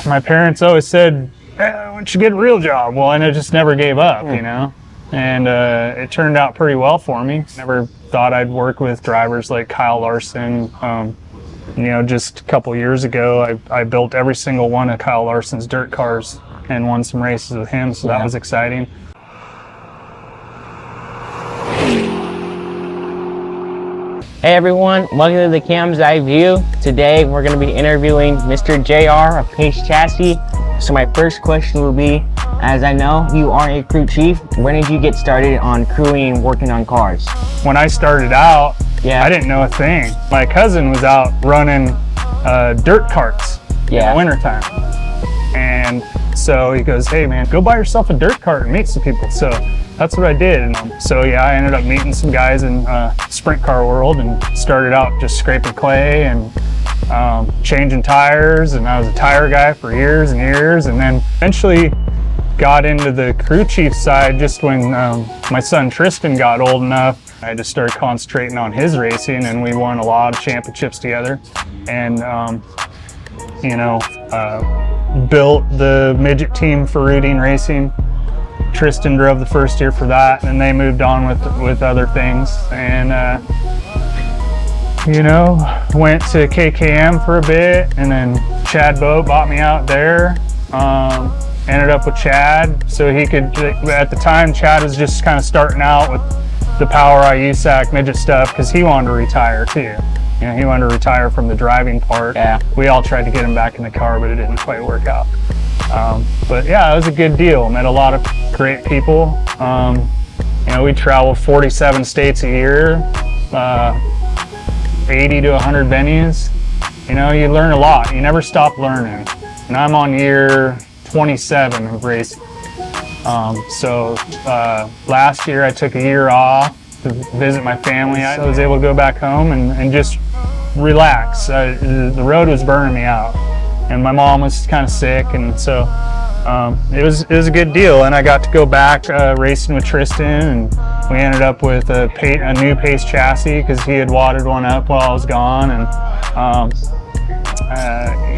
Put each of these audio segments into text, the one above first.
my parents always said, why don't you get a real job? Well, and I just never gave up, you know? And it turned out pretty well for me. Never thought I'd work with drivers like Kyle Larson. You know, just a couple years ago, I built every single one of Kyle Larson's dirt cars and won some races with him, so that was exciting. Hey everyone, welcome to the Cam's Eye View. Today we're going to be interviewing Mr. JR of Pace Chassis. So my first question will be, as I know you are a crew chief, when did you get started on crewing and working on cars? When I started out, I didn't know a thing. My cousin was out running dirt carts in the wintertime. And so he goes, hey man, go buy yourself a dirt cart and meet some people. So that's what I did. And so yeah, I ended up meeting some guys in sprint car world and started out just scraping clay and changing tires. And I was a tire guy for years and years. And then eventually got into the crew chief side just when my son Tristan got old enough. I just started concentrating on his racing, and we won a lot of championships together. And you know, built the midget team for Rudine Racing. Tristan drove the first year for that, and they moved on with other things. And you know, went to KKM for a bit, and then Chad Boat bought me out there. Ended up with Chad, so he could, at the time Chad was just kind of starting out with the Power USAC midget stuff because he wanted to retire too. You know, he wanted to retire from the driving part. Yeah. We all tried to get him back in the car, but it didn't quite work out. But yeah, it was a good deal. Met a lot of great people. You know, we traveled 47 states a year, 80 to 100 venues. You know, you learn a lot. You never stop learning. And I'm on year 27 of racing. So last year I took a year off to visit my family. I was able to go back home and just relax. The road was burning me out, and my mom was kind of sick, and so it was a good deal. And I got to go back racing with Tristan, and we ended up with a new Pace chassis because he had wadded one up while I was gone. And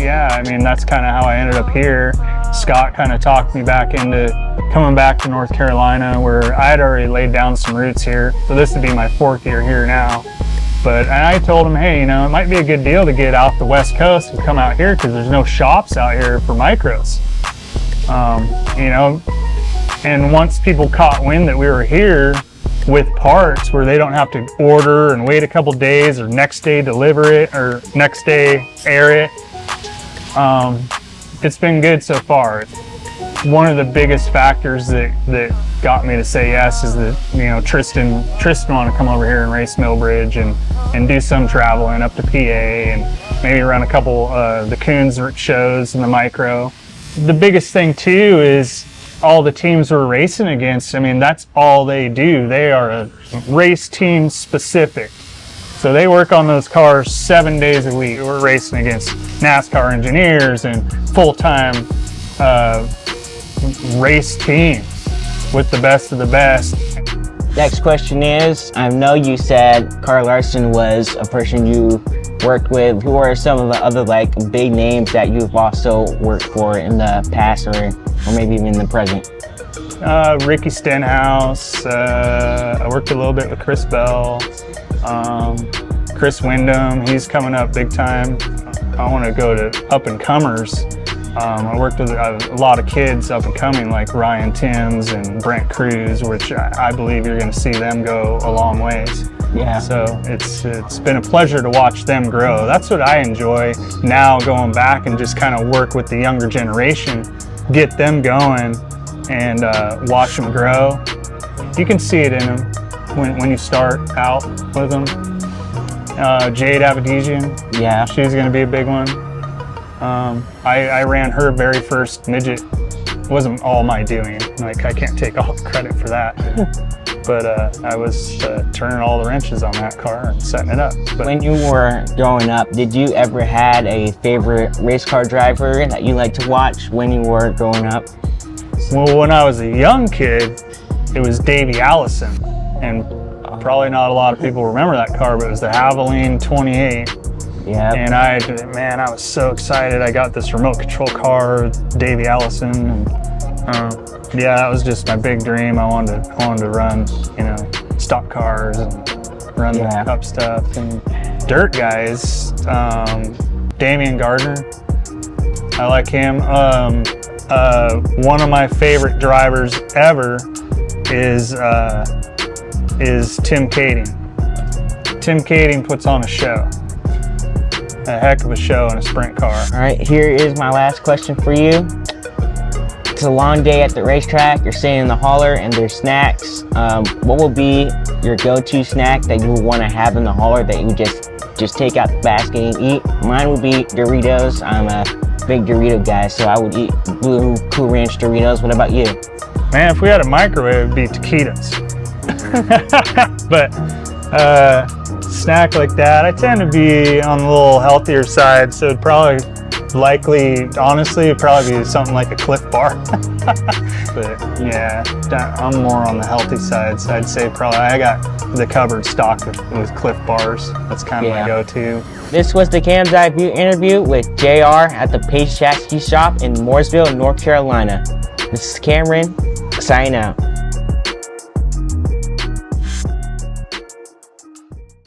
yeah, I mean, that's kind of how I ended up here. Scott kind of talked me back into coming back to North Carolina, where I had already laid down some roots here. So this would be my 4th year here now. But I told him, hey, you know, it might be a good deal to get out the West Coast and come out here because there's no shops out here for micros. You know, and once people caught wind that we were here with parts where they don't have to order and wait a couple days or next day deliver it or next day air it, it's been good so far. One of the biggest factors that got me to say yes is that, you know, Tristan wanted to come over here and race Millbridge and do some traveling up to PA and maybe run a couple the Coons shows in the micro. The biggest thing too is all the teams we're racing against. I mean, that's all they do. They are a race team specific. So they work on those cars 7 days a week. We're racing against NASCAR engineers and full-time race teams with the best of the best. Next question is, I know you said Kyle Larson was a person you worked with. Who are some of the other like big names that you've also worked for in the past or maybe even in the present? Ricky Stenhouse. I worked a little bit with Chris Bell. Chris Wyndham, he's coming up big time. I want to go to up and comers. I worked with a lot of kids up and coming like Ryan Timms and Brent Cruz, which I believe you're going to see them go a long ways. Yeah. So it's been a pleasure to watch them grow. That's what I enjoy now, going back and just kind of work with the younger generation, get them going and watch them grow. You can see it in them when you start out with them. Jade Avedizian, yeah, she's going to be a big one. I ran her very first midget. It wasn't all my doing. Like, I can't take all the credit for that. But I was turning all the wrenches on that car and setting it up. But when you were growing up, did you ever had a favorite race car driver that you liked to watch when you were growing up? Well, when I was a young kid, it was Davey Allison. And probably not a lot of people remember that car, but it was the Havoline 28. Yeah. And I was so excited. I got this remote control car, Davey Allison, and yeah, that was just my big dream. I wanted to run, stock cars and run the cup stuff. And dirt guys, Damian Gardner, I like him. One of my favorite drivers ever is Tim Kading. Tim Kading puts on a show. A heck of a show in a sprint car. All right, here is my last question for you. It's a long day at the racetrack. You're sitting in the hauler and there's snacks. What will be your go-to snack that you would want to have in the hauler that you just take out the basket and eat? Mine would be Doritos. I'm a big Dorito guy, so I would eat Blue Cool Ranch Doritos. What about you? Man, if we had a microwave, it'd be taquitos. But snack like that, I tend to be on the little healthier side, so it'd probably be something like a Cliff Bar. But yeah, I'm more on the healthy side, so I'd say probably I got the cupboard stocked with Cliff Bars. That's kind of my go-to. This was the Cam's Eye View interview with JR at the Pace Chassis Shop in Mooresville, North Carolina. This is Cameron, signing out.